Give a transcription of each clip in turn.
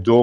2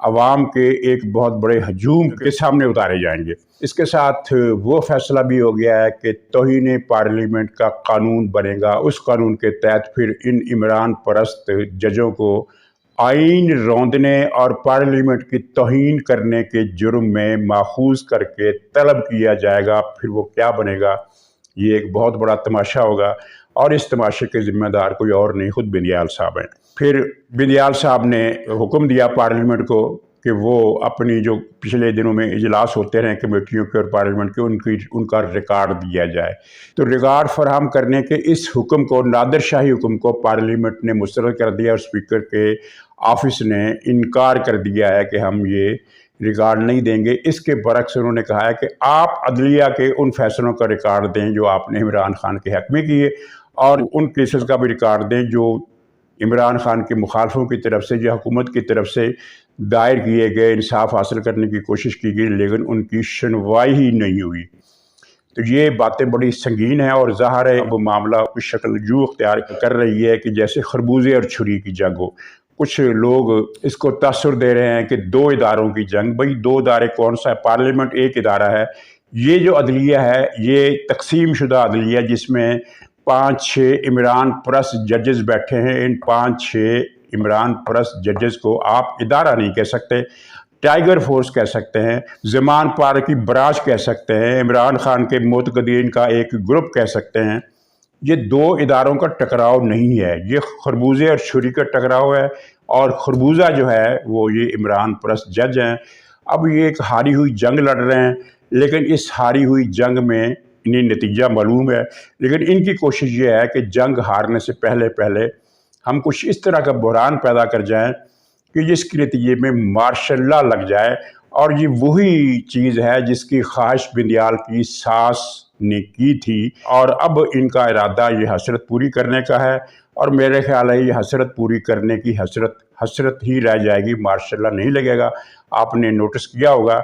عوام کے ایک بہت بڑے ہجوم کے سامنے اتارے جائیں گے۔ اس کے ساتھ وہ فیصلہ بھی ہو گیا ہے کہ توہین پارلیمنٹ کا قانون بنے گا۔ اس قانون کے تحت پھر ان عمران پرست ججوں کو آئین روندنے اور پارلیمنٹ کی توہین کرنے کے جرم میں ماخوذ کر کے طلب کیا جائے گا۔ پھر وہ کیا بنے گا، یہ ایک بہت بڑا تماشا ہوگا، اور اس تماشے کے ذمہ دار کوئی اور نہیں، خود بندیال صاحب ہیں۔ پھر بندیال صاحب نے حکم دیا پارلیمنٹ کو کہ وہ اپنی جو پچھلے دنوں میں اجلاس ہوتے رہے کمیٹیوں کے اور پارلیمنٹ کے، ان کا ریکارڈ دیا جائے۔ تو ریکارڈ فراہم کرنے کے اس حکم کو، نادر شاہی حکم کو، پارلیمنٹ نے مسترد کر دیا، اور اسپیکر کے آفس نے انکار کر دیا ہے کہ ہم یہ ریکارڈ نہیں دیں گے۔ اس کے برعکس انہوں نے کہا ہے کہ آپ عدلیہ کے ان فیصلوں کا ریکارڈ دیں جو آپ نے عمران خان کے حق میں کیے، اور ان کیسز کا بھی ریکارڈ دیں جو عمران خان کے مخالفوں کی طرف سے، جو حکومت کی طرف سے دائر کیے گئے، انصاف حاصل کرنے کی کوشش کی گئی، لیکن ان کی سنوائی ہی نہیں ہوئی۔ تو یہ باتیں بڑی سنگین ہیں، اور ظاہر ہے وہ معاملہ کچھ شکل یوں اختیار کر رہی ہے کہ جیسے خربوزے اور چھری کی جنگ ہو۔ کچھ لوگ اس کو تاثر دے رہے ہیں کہ دو اداروں کی جنگ۔ بھئی دو ادارے کون سا ہے؟ پارلیمنٹ ایک ادارہ ہے۔ یہ جو عدلیہ ہے یہ تقسیم شدہ عدلیہ، جس میں 5-6 عمران پرست ججز بیٹھے ہیں۔ ان 5-6 عمران پرست ججز کو آپ ادارہ نہیں کہہ سکتے، ٹائیگر فورس کہہ سکتے ہیں، زمان پار کی برانچ کہہ سکتے ہیں، عمران خان کے معتقدین کا ایک گروپ کہہ سکتے ہیں۔ یہ دو اداروں کا ٹکراؤ نہیں ہے، یہ خربوزے اور چھری کا ٹکراؤ ہے، اور خربوزہ جو ہے وہ یہ عمران پرست جج ہیں۔ اب یہ ایک ہاری ہوئی جنگ لڑ رہے ہیں، لیکن اس ہاری ہوئی جنگ میں انہیں نتیجہ معلوم ہے، لیکن ان کی کوشش یہ ہے کہ جنگ ہارنے سے پہلے ہم کچھ اس طرح کا بحران پیدا کر جائیں کہ جس کے نتیجے میں مارشل لا لگ جائے۔ اور یہ وہی چیز ہے جس کی خواہش بندیال کی ساس نے کی تھی، اور اب ان کا ارادہ یہ حسرت پوری کرنے کا ہے، اور میرے خیال ہے یہ حسرت پوری کرنے کی حسرت ہی رہ جائے گی، مارشل لا نہیں لگے گا۔ آپ نے نوٹس کیا ہوگا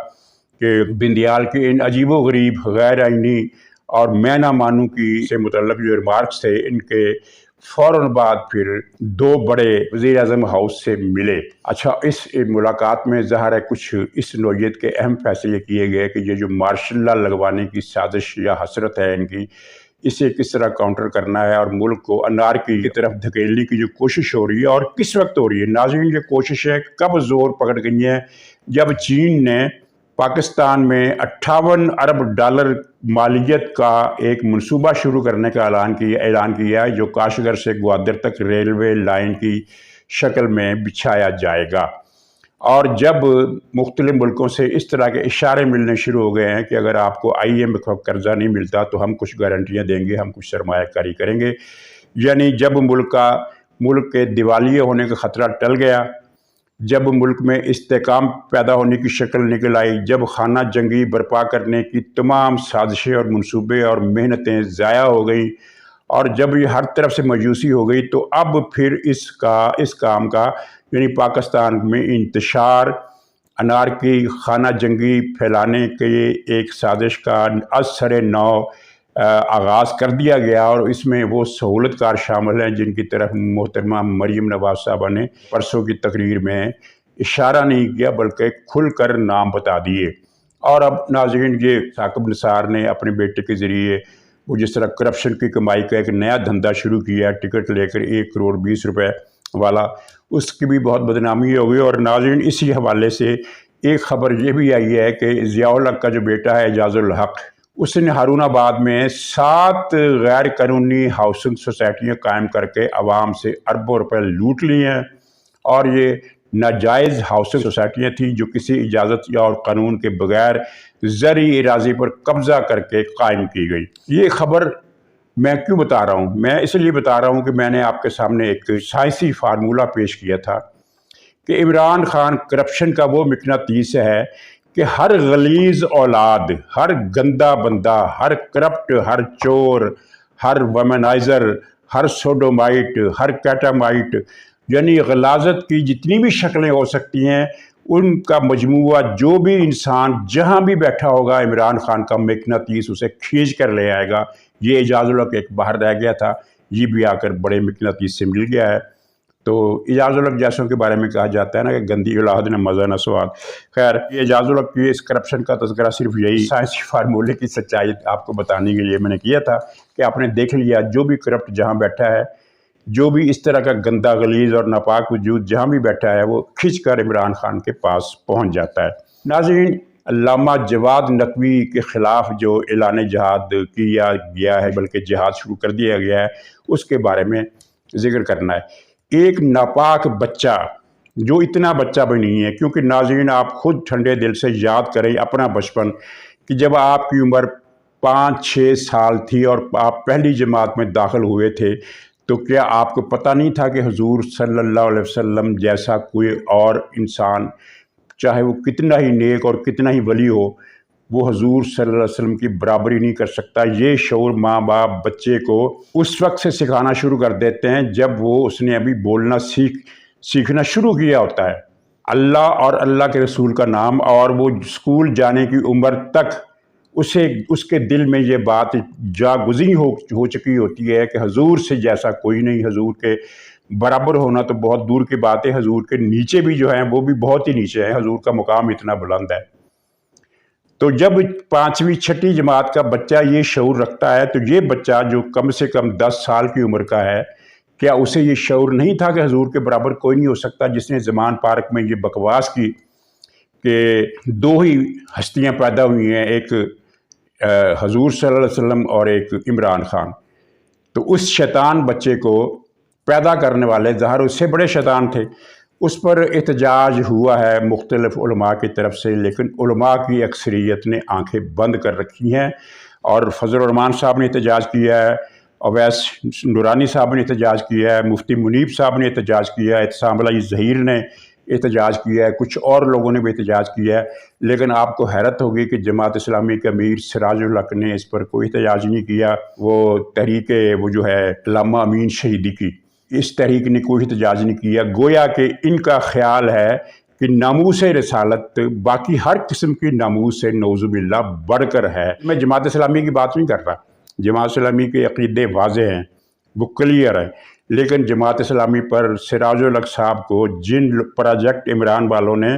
کہ بندیال کے ان عجیب و غریب غیر آئینی اور میں نہ مانوں کی سے متعلق جو ریمارکس تھے، ان کے فوراً بعد پھر دو بڑے وزیر اعظم ہاؤس سے ملے۔ اچھا، اس ملاقات میں ظاہر ہے کچھ اس نوعیت کے اہم فیصلے کیے گئے کہ یہ جو مارشل لا لگوانے کی سازش یا حسرت ہے ان کی، اسے کس طرح کاؤنٹر کرنا ہے، اور ملک کو انارکی کی طرف دھکیلنے کی جو کوشش ہو رہی ہے، اور کس وقت ہو رہی ہے۔ ناظرین، یہ کوششیں کب زور پکڑ گئی ہیں؟ جب چین نے پاکستان میں $58 ارب مالیت کا ایک منصوبہ شروع کرنے کا اعلان کیا ہے، جو کاشغر سے گوادر تک ریلوے لائن کی شکل میں بچھایا جائے گا۔ اور جب مختلف ملکوں سے اس طرح کے اشارے ملنے شروع ہو گئے ہیں کہ اگر آپ کو IMF کا قرضہ نہیں ملتا تو ہم کچھ گارنٹیاں دیں گے، ہم کچھ سرمایہ کاری کریں گے، یعنی جب ملک کے دیوالیے ہونے کا خطرہ ٹل گیا، جب ملک میں استحکام پیدا ہونے کی شکل نکل آئی، جب خانہ جنگی برپا کرنے کی تمام سازشیں اور منصوبے اور محنتیں ضائع ہو گئیں، اور جب یہ ہر طرف سے مایوسی ہو گئی، تو اب پھر اس کام کا، یعنی پاکستان میں انتشار، انارکی، خانہ جنگی پھیلانے کے ایک سازش کا از سر نو آغاز کر دیا گیا، اور اس میں وہ سہولت کار شامل ہیں جن کی طرف محترمہ مریم نواز صاحبہ نے پرسوں کی تقریر میں اشارہ نہیں کیا بلکہ کھل کر نام بتا دیے۔ اور اب ناظرین، یہ ثاقب نثار نے اپنے بیٹے کے ذریعے وہ جس طرح کرپشن کی کمائی کا ایک نیا دھندا شروع کیا ہے، ٹکٹ لے کر 1 کروڑ 20 روپے والا، اس کی بھی بہت بدنامی ہو گئی۔ اور ناظرین، اسی حوالے سے ایک خبر یہ بھی آئی ہے کہ ضیاء الحق کا جو بیٹا ہے اعجاز الحق، اس نے ہارون آباد میں 7 غیر قانونی ہاؤسنگ سوسائٹیاں قائم کر کے عوام سے اربوں روپے لوٹ لیے ہیں، اور یہ ناجائز ہاؤسنگ سوسائٹیاں تھیں جو کسی اجازت یا اور قانون کے بغیر زرعی اراضی پر قبضہ کر کے قائم کی گئی۔ یہ خبر میں کیوں بتا رہا ہوں؟ میں اس لیے بتا رہا ہوں کہ میں نے آپ کے سامنے ایک سائنسی فارمولہ پیش کیا تھا کہ عمران خان کرپشن کا وہ مقناطیس ہے کہ ہر غلیظ اولاد، ہر گندا بندہ، ہر کرپٹ، ہر چور، ہر ویمنائزر، ہر سوڈومائٹ، ہر کیٹامائٹ، یعنی غلاظت کی جتنی بھی شکلیں ہو سکتی ہیں، ان کا مجموعہ جو بھی انسان جہاں بھی بیٹھا ہوگا، عمران خان کا مقناطیس اسے کھینچ کر لے آئے گا۔ یہ اعجاز الحق ایک باہر رہ گیا تھا، یہ بھی آ کر بڑے مقناطیس سے مل گیا ہے۔ تو اعجاز الحق جیسوں کے بارے میں کہا جاتا ہے نا کہ گندی اولاد نے مزہ نہ سواد۔ خیر، یہ اعجاز الحق کی اس کرپشن کا تذکرہ صرف یہی سائنسی فارمولے کی سچائی آپ کو بتانے کے لیے میں نے کیا تھا کہ آپ نے دیکھ لیا جو بھی کرپٹ جہاں بیٹھا ہے، جو بھی اس طرح کا گندا غلیظ اور ناپاک وجود جہاں بھی بیٹھا ہے، وہ کھنچ کر عمران خان کے پاس پہنچ جاتا ہے۔ ناظرین، علامہ جواد نقوی کے خلاف جو اعلان جہاد کیا گیا ہے، بلکہ جہاد شروع کر دیا گیا ہے، اس کے بارے میں ذکر کرنا ہے۔ ایک ناپاک بچہ، جو اتنا بچہ بھی نہیں ہے، کیونکہ ناظرین آپ خود ٹھنڈے دل سے یاد کریں اپنا بچپن کہ جب آپ کی عمر 5-6 سال تھی اور آپ پہلی جماعت میں داخل ہوئے تھے، تو کیا آپ کو پتہ نہیں تھا کہ حضور صلی اللہ علیہ وسلم جیسا کوئی اور انسان، چاہے وہ کتنا ہی نیک اور کتنا ہی ولی ہو، وہ حضور صلی اللہ علیہ وسلم کی برابری نہیں کر سکتا؟ یہ شعور ماں باپ بچے کو اس وقت سے سکھانا شروع کر دیتے ہیں جب وہ اس نے ابھی بولنا سیکھنا شروع کیا ہوتا ہے۔ اللہ اور اللہ کے رسول کا نام، اور وہ اسکول جانے کی عمر تک اس کے دل میں یہ بات جاگزیں ہو چکی ہوتی ہے کہ حضور سے جیسا کوئی نہیں، حضور کے برابر ہونا تو بہت دور کی بات ہے، حضور کے نیچے بھی جو ہیں وہ بھی بہت ہی نیچے ہیں، حضور کا مقام اتنا بلند ہے۔ تو جب 5ویں-6ٹھی جماعت کا بچہ یہ شعور رکھتا ہے، تو یہ بچہ جو کم سے کم 10 سال کی عمر کا ہے، کیا اسے یہ شعور نہیں تھا کہ حضور کے برابر کوئی نہیں ہو سکتا؟ جس نے زمان پارک میں یہ بکواس کی کہ 2 ہی ہستیاں پیدا ہوئی ہیں، ایک حضور صلی اللہ علیہ وسلم اور ایک عمران خان۔ تو اس شیطان بچے کو پیدا کرنے والے ظاہر اس سے بڑے شیطان تھے۔ اس پر احتجاج ہوا ہے مختلف علماء کی طرف سے، لیکن علماء کی اکثریت نے آنکھیں بند کر رکھی ہیں، اور فضل الرحمان صاحب نے احتجاج کیا ہے، اویس نورانی صاحب نے احتجاج کیا ہے، مفتی منیب صاحب نے احتجاج کیا ہے، اعتصام علی ظہیر نے احتجاج کیا ہے، کچھ اور لوگوں نے بھی احتجاج کیا ہے، لیکن آپ کو حیرت ہوگی کہ جماعت اسلامی کے امیر سراج الحق نے اس پر کوئی احتجاج نہیں کیا۔ وہ تحریک وہ جو ہے علامہ امین شہیدی کی، اس تحریک نے کوئی احتجاج نہیں کیا، گویا کہ ان کا خیال ہے کہ ناموس رسالت باقی ہر قسم کی ناموس سے نعوذ باللہ بڑھ کر ہے۔ میں جماعت اسلامی کی بات نہیں کر رہا، جماعت اسلامی کے عقیدے واضح ہیں، وہ کلیئر ہیں، لیکن جماعت اسلامی پر سراج الحق صاحب کو جن پروجیکٹ عمران والوں نے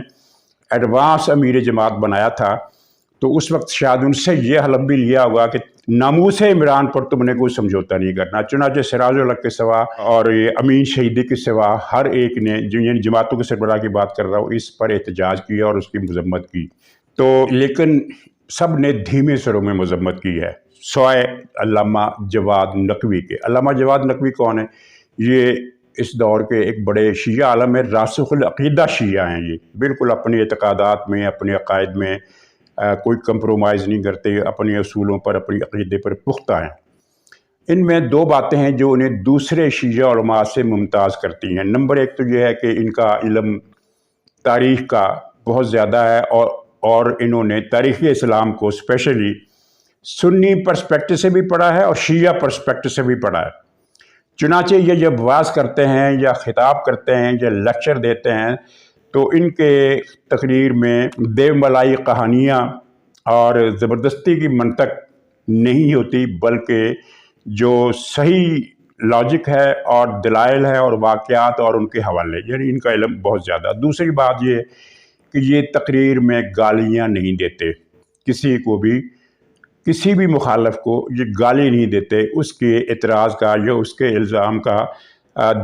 ایڈوانس امیر جماعت بنایا تھا، تو اس وقت شاید ان سے یہ حلف بھی لیا ہوگا کہ ناموس عمران پر تم نے کوئی سمجھوتا نہیں کرنا۔ چنانچہ سراج الحق کے سوا اور یہ امین شہیدی کے سوا ہر ایک نے، جو یعنی جماعتوں کے سربراہ کی بات کر رہا ہوں، اس پر احتجاج کیا اور اس کی مذمت کی، تو لیکن سب نے دھیمے سروں میں مذمت کی ہے، سوائے علامہ جواد نقوی کے۔ علامہ جواد نقوی کون ہے؟ یہ اس دور کے ایک بڑے شیعہ عالم ہے، راسخ العقیدہ شیعہ ہیں، یہ بالکل اپنے اعتقادات میں، اپنے عقائد میں کوئی کمپرومائز نہیں کرتے، اپنے اصولوں پر، اپنی عقیدے پر پختہ ہیں۔ ان میں 2 باتیں ہیں جو انہیں دوسرے شیعہ علماء سے ممتاز کرتی ہیں۔ نمبر 1 تو یہ ہے کہ ان کا علم تاریخ کا بہت زیادہ ہے، اور انہوں نے تاریخ اسلام کو اسپیشلی سنی پرسپیکٹو سے بھی پڑھا ہے اور شیعہ پرسپیکٹو سے بھی پڑھا ہے۔ چنانچہ یہ جب واعظ کرتے ہیں یا خطاب کرتے ہیں یا لیکچر دیتے ہیں، تو ان کے تقریر میں دیو ملائی کہانیاں اور زبردستی کی منطق نہیں ہوتی، بلکہ جو صحیح لاجک ہے اور دلائل ہے اور واقعات اور ان کے حوالے، یعنی ان کا علم بہت زیادہ۔ دوسری بات یہ کہ یہ تقریر میں گالیاں نہیں دیتے، کسی کو بھی، کسی بھی مخالف کو یہ گالی نہیں دیتے، اس کے اعتراض کا یا اس کے الزام کا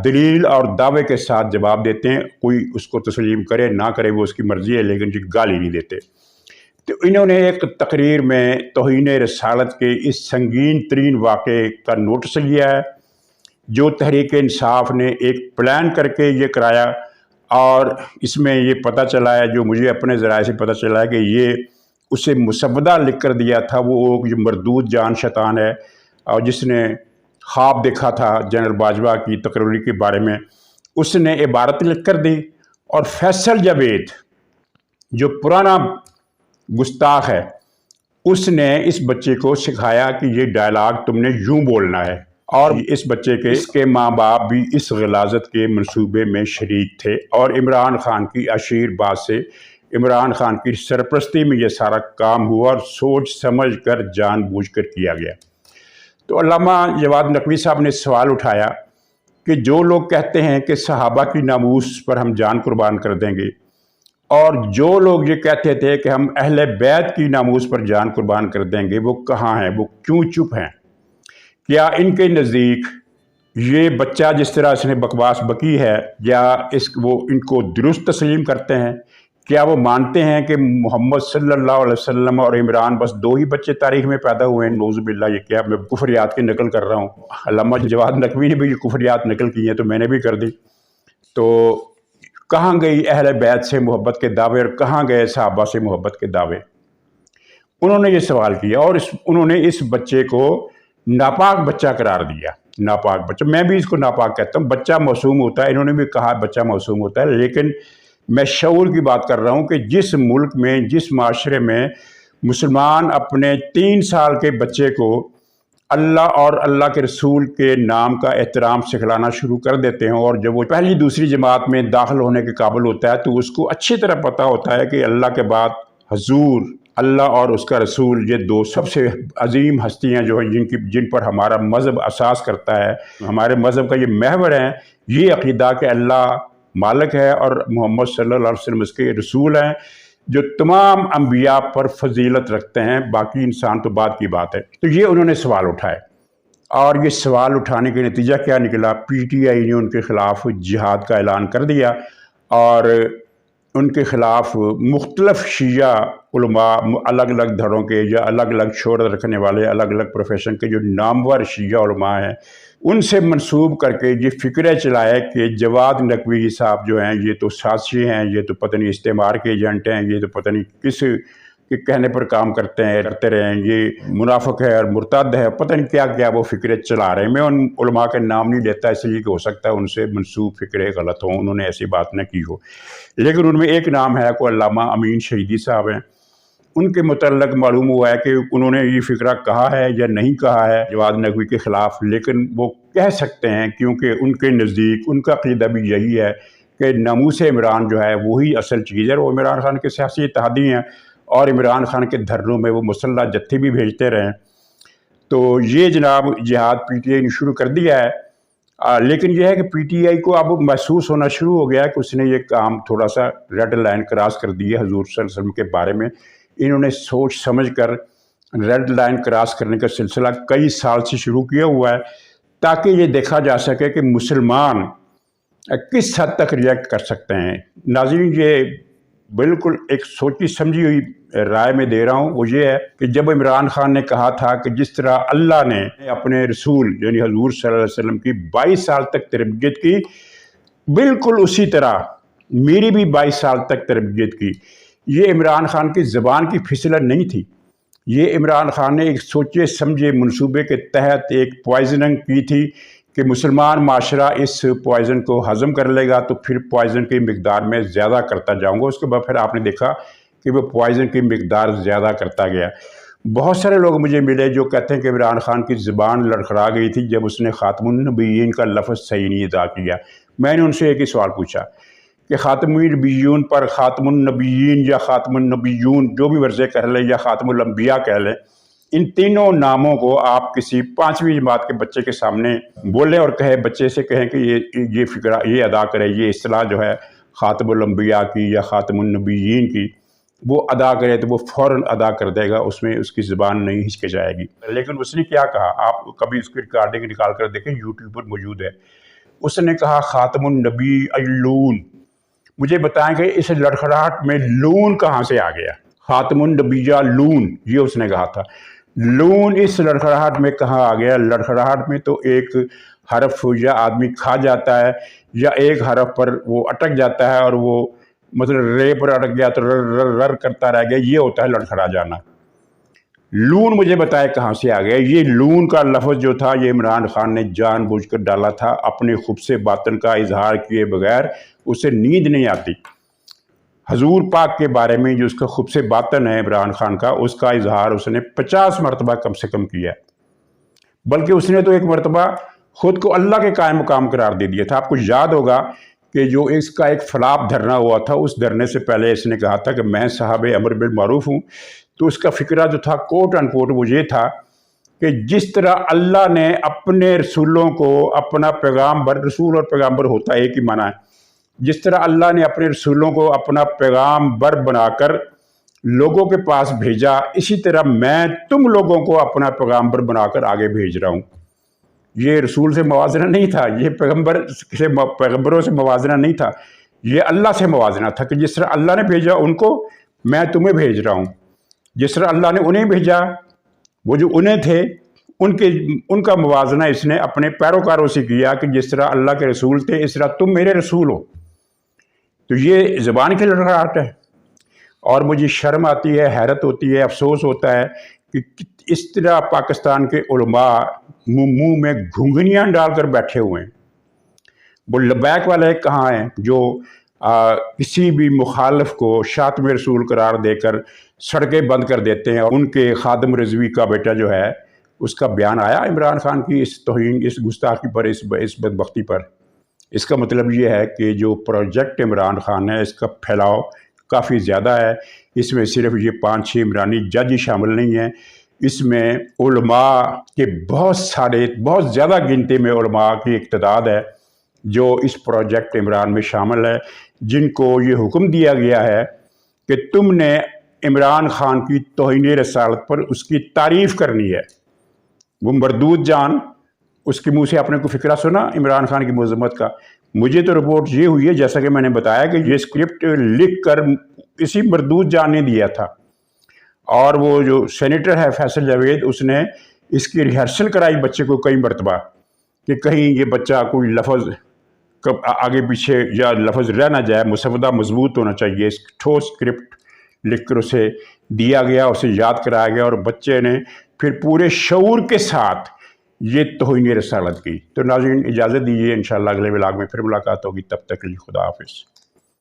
دلیل اور دعوے کے ساتھ جواب دیتے ہیں۔ کوئی اس کو تسلیم کرے نہ کرے وہ اس کی مرضی ہے، لیکن یہ گالی نہیں دیتے۔ تو انہوں نے ایک تقریر میں توہین رسالت کے اس سنگین ترین واقعے کا نوٹس لیا ہے، جو تحریک انصاف نے ایک پلان کر کے یہ کرایا، اور اس میں یہ پتہ چلا ہے، جو مجھے اپنے ذرائع سے پتہ چلا ہے، کہ یہ اسے مسودہ لکھ کر دیا تھا وہ جو مردود جان شیطان ہے، اور جس نے خواب دیکھا تھا جنرل باجوہ کی تقرری کے بارے میں، اس نے عبارت لکھ کر دی، اور فیصل جاوید جو پرانا گستاخ ہے، اس نے اس بچے کو سکھایا کہ یہ ڈائلاگ تم نے یوں بولنا ہے، اور اس بچے کے اس کے ماں باپ بھی اس غلاظت کے منصوبے میں شریک تھے، اور عمران خان کی اشیر بات سے عمران خان کی سرپرستی میں یہ سارا کام ہوا، اور سوچ سمجھ کر جان بوجھ کر کیا گیا۔ تو علامہ جواد نقوی صاحب نے سوال اٹھایا کہ جو لوگ کہتے ہیں کہ صحابہ کی ناموس پر ہم جان قربان کر دیں گے، اور جو لوگ یہ کہتے تھے کہ ہم اہل بیت کی ناموس پر جان قربان کر دیں گے، وہ کہاں ہیں؟ وہ کیوں چپ ہیں؟ کیا ان کے نزدیک یہ بچہ جس طرح اس نے بکواس بکی ہے، یا وہ ان کو درست تسلیم کرتے ہیں؟ کیا وہ مانتے ہیں کہ محمد صلی اللہ علیہ وسلم اور عمران بس دو ہی بچے تاریخ میں پیدا ہوئے ہیں؟ نعوذ باللہ، یہ کیا میں کفریات کی نقل کر رہا ہوں؟ علامہ جواد نقوی نے بھی یہ کفریات نقل کی ہیں تو میں نے بھی کر دی۔ تو کہاں گئی اہل بیت سے محبت کے دعوے، اور کہاں گئے صحابہ سے محبت کے دعوے؟ انہوں نے یہ سوال کیا، اور انہوں نے اس بچے کو ناپاک بچہ قرار دیا۔ ناپاک بچہ، میں بھی اس کو ناپاک کہتا ہوں۔ بچہ معصوم ہوتا ہے، انہوں نے بھی کہا بچہ معصوم ہوتا ہے، لیکن میں شعور کی بات کر رہا ہوں کہ جس ملک میں، جس معاشرے میں مسلمان اپنے 3 سال کے بچے کو اللہ اور اللہ کے رسول کے نام کا احترام سکھلانا شروع کر دیتے ہیں، اور جب وہ پہلی دوسری جماعت میں داخل ہونے کے قابل ہوتا ہے تو اس کو اچھی طرح پتہ ہوتا ہے کہ اللہ کے بعد حضور، اللہ اور اس کا رسول، یہ دو سب سے عظیم ہستیاں جو ہیں جن پر ہمارا مذہب اساس کرتا ہے، ہمارے مذہب کا یہ محور ہے، یہ عقیدہ کہ اللہ مالک ہے اور محمد صلی اللہ علیہ وسلم اس کے رسول ہیں، جو تمام انبیاء پر فضیلت رکھتے ہیں، باقی انسان تو بعد کی بات ہے۔ تو یہ انہوں نے سوال اٹھائے، اور یہ سوال اٹھانے کے نتیجہ کیا نکلا؟ پی ٹی آئی نے ان کے خلاف جہاد کا اعلان کر دیا، اور ان کے خلاف مختلف شیعہ علماء، الگ الگ دھڑوں کے یا الگ الگ شہرت رکھنے والے، الگ الگ پروفیشن کے جو نامور شیعہ علماء ہیں، ان سے منسوب کر کے یہ فکرے چلائے کہ جواد نقوی صاحب جو ہیں یہ تو سازشی ہیں، یہ تو پتہ نہیں استعمار کے ایجنٹ ہیں، یہ تو پتہ نہیں کس کے کہنے پر کام کرتے رہے ہیں، یہ منافق ہے اور مرتد ہے، پتہ نہیں کیا کیا وہ فکرے چلا رہے ہیں۔ میں ان علماء کے نام نہیں لیتا اس لیے کہ ہو سکتا ہے ان سے منسوب فکرے غلط ہوں، انہوں نے ایسی بات نہ کی ہو، لیکن ان میں ایک نام ہے، کوئی علامہ امین شہیدی صاحب ہیں۔ ان کے متعلق معلوم ہوا ہے کہ انہوں نے یہ فکرہ کہا ہے یا نہیں کہا ہے جواد نقوی کے خلاف، لیکن وہ کہہ سکتے ہیں کیونکہ ان کے نزدیک ان کا عقیدہ بھی یہی ہے کہ ناموس عمران جو ہے وہی اصل چیز ہے۔ وہ عمران خان کے سیاسی اتحادی ہیں، اور عمران خان کے دھرنوں میں وہ مسلح جتھے بھی بھیجتے رہے ہیں۔ تو یہ جناب جہاد پی ٹی آئی نے شروع کر دیا ہے، لیکن یہ ہے کہ پی ٹی آئی کو اب محسوس ہونا شروع ہو گیا ہے کہ اس نے یہ کام تھوڑا سا ریڈ لائن کراس کر دی ہے حضور صلی اللہ علیہ وسلم کے بارے میں۔ انہوں نے سوچ سمجھ کر ریڈ لائن کراس کرنے کا سلسلہ کئی سال سے شروع کیا ہوا ہے، تاکہ یہ دیکھا جا سکے کہ مسلمان کس حد تک ریئیکٹ کر سکتے ہیں۔ ناظرین، یہ بالکل ایک سوچی سمجھی ہوئی رائے میں دے رہا ہوں، وہ یہ ہے کہ جب عمران خان نے کہا تھا کہ جس طرح اللہ نے اپنے رسول یعنی حضور صلی اللہ علیہ وسلم کی 22 سال تک تربیت کی، بالکل اسی طرح میری بھی 22 سال تک تربیت کی۔ یہ عمران خان کی زبان کی پھسلن نہیں تھی، یہ عمران خان نے ایک سوچے سمجھے منصوبے کے تحت ایک پوائزننگ کی تھی کہ مسلمان معاشرہ اس پوائزن کو ہضم کر لے گا تو پھر پوائزن کی مقدار میں زیادہ کرتا جاؤں گا۔ اس کے بعد پھر آپ نے دیکھا کہ وہ پوائزن کی مقدار زیادہ کرتا گیا۔ بہت سارے لوگ مجھے ملے جو کہتے ہیں کہ عمران خان کی زبان لڑکھڑا گئی تھی جب اس نے خاتم النبیین کا لفظ صحیح نہیں ادا کیا۔ میں نے ان سے ایک ہی سوال پوچھا کہ خاتم النبیون پر خاتم النبیین یا خاتم النبیون جو بھی ورژے کہہ لیں یا خاتم الانبیاء کہہ لیں، ان تینوں ناموں کو آپ کسی 5ویں جماعت کے بچے کے سامنے بولیں اور بچے سے کہیں کہ یہ فکرہ یہ ادا کرے، یہ اصطلاح جو ہے خاتم الانبیاء کی یا خاتم النبیین کی وہ ادا کرے، تو وہ فوراً ادا کر دے گا، اس میں اس کی زبان نہیں ہچکچائے گی۔ لیکن اس نے کیا کہا، آپ کبھی اس کی ریکارڈنگ نکال کر دیکھیں، یوٹیوب پر موجود ہے۔ اس نے کہا خاتم النبی اللون۔ مجھے بتائیں کہ اس لڑکھڑاہٹ میں لون کہاں سے آ گیا؟ خاتم النبیہ لون، یہ اس نے کہا تھا۔ لون اس لڑکھڑاہٹ میں کہاں آ گیا؟ لڑکھڑاہٹ میں تو ایک حرف یا آدمی کھا جاتا ہے یا ایک حرف پر وہ اٹک جاتا ہے، اور وہ مطلب رے پر اٹک گیا تو رر کرتا رہ گیا، یہ ہوتا ہے لڑکھڑا جانا۔ لون مجھے بتائے کہاں سے آ گیا؟ یہ لون کا لفظ جو تھا یہ عمران خان نے جان بوجھ کر ڈالا تھا، اپنے خبث باطن کا اظہار کیے بغیر اسے نیند نہیں آتی۔ حضور پاک کے بارے میں جو اس کا خبث باطن ہے عمران خان کا، اس کا اظہار اس نے 50 مرتبہ کم سے کم کیا، بلکہ اس نے تو ایک مرتبہ خود کو اللہ کے قائم مقام قرار دے دیا تھا۔ آپ کو یاد ہوگا کہ جو اس کا ایک فلاپ دھرنا ہوا تھا، اس دھرنے سے پہلے اس نے کہا تھا کہ میں صاحب امر بالمعروف ہوں، تو اس کا فکرہ جو تھا کوٹ ان کوٹ وہ یہ تھا کہ جس طرح اللہ نے اپنے رسولوں کو اپنا پیغامبر، رسول اور پیغامبر ہوتا ہے ایک ہی معنی ہے، جس طرح اللہ نے اپنے رسولوں کو اپنا پیغامبر بنا کر لوگوں کے پاس بھیجا، اسی طرح میں تم لوگوں کو اپنا پیغامبر بنا کر آگے بھیج رہا ہوں۔ یہ رسول سے موازنہ نہیں تھا، یہ پیغمبروں سے موازنہ نہیں تھا، یہ اللہ سے موازنہ تھا کہ جس طرح اللہ نے بھیجا ان کو، میں تمہیں بھیج رہا ہوں۔ جس طرح اللہ نے انہیں بھیجا، وہ جو انہیں تھے ان کا موازنہ اس نے اپنے پیروکاروں سے کیا کہ جس طرح اللہ کے رسول تھے اس طرح تم میرے رسول ہو۔ تو یہ زبان کی لڑکھڑاہٹ ہے، اور مجھے شرم آتی ہے، حیرت ہوتی ہے، افسوس ہوتا ہے کہ اس طرح پاکستان کے علماء منہ میں گھنگھنیاں ڈال کر بیٹھے ہوئے ہیں۔ وہ لبیک والے کہاں ہیں جو کسی بھی مخالف کو شاتم رسول قرار دے کر سڑکیں بند کر دیتے ہیں؟ اور ان کے خادم رضوی کا بیٹا جو ہے اس کا بیان آیا عمران خان کی اس توہین، اس گستاخی پر، اس بدبختی پر۔ اس کا مطلب یہ ہے کہ جو پروجیکٹ عمران خان ہے اس کا پھیلاؤ کافی زیادہ ہے۔ اس میں صرف یہ 5-6 عمرانی جج ہی شامل نہیں ہیں، اس میں علماء کے بہت زیادہ گنتی میں علماء کی ایک تعداد ہے جو اس پروجیکٹ عمران میں شامل ہے، جن کو یہ حکم دیا گیا ہے کہ تم نے عمران خان کی توہین رسالت پر اس کی تعریف کرنی ہے۔ وہ مردود جان، اس کے منہ سے آپ نے کوئی فقرہ سنا عمران خان کی مذمت کا؟ مجھے تو رپورٹ یہ ہوئی ہے، جیسا کہ میں نے بتایا، کہ یہ اسکرپٹ لکھ کر اسی مردود جان نے دیا تھا، اور وہ جو سینیٹر ہے فیصل جاوید، اس نے اس کی ریہرسل کرائی بچے کو کئی مرتبہ کہ کہیں یہ بچہ کوئی لفظ آگے پیچھے یا لفظ رہ نہ جائے، مسودہ مضبوط ہونا چاہیے۔ اس ٹھوس اسکرپٹ لکھ کر اسے دیا گیا، اسے یاد کرایا گیا، اور بچے نے پھر پورے شعور کے ساتھ یہ توہین رسالت کی۔ تو ناظرین اجازت دیجیے، انشاءاللہ اگلے ولاگ میں پھر ملاقات ہوگی، تب تک کے لیے خدا حافظ۔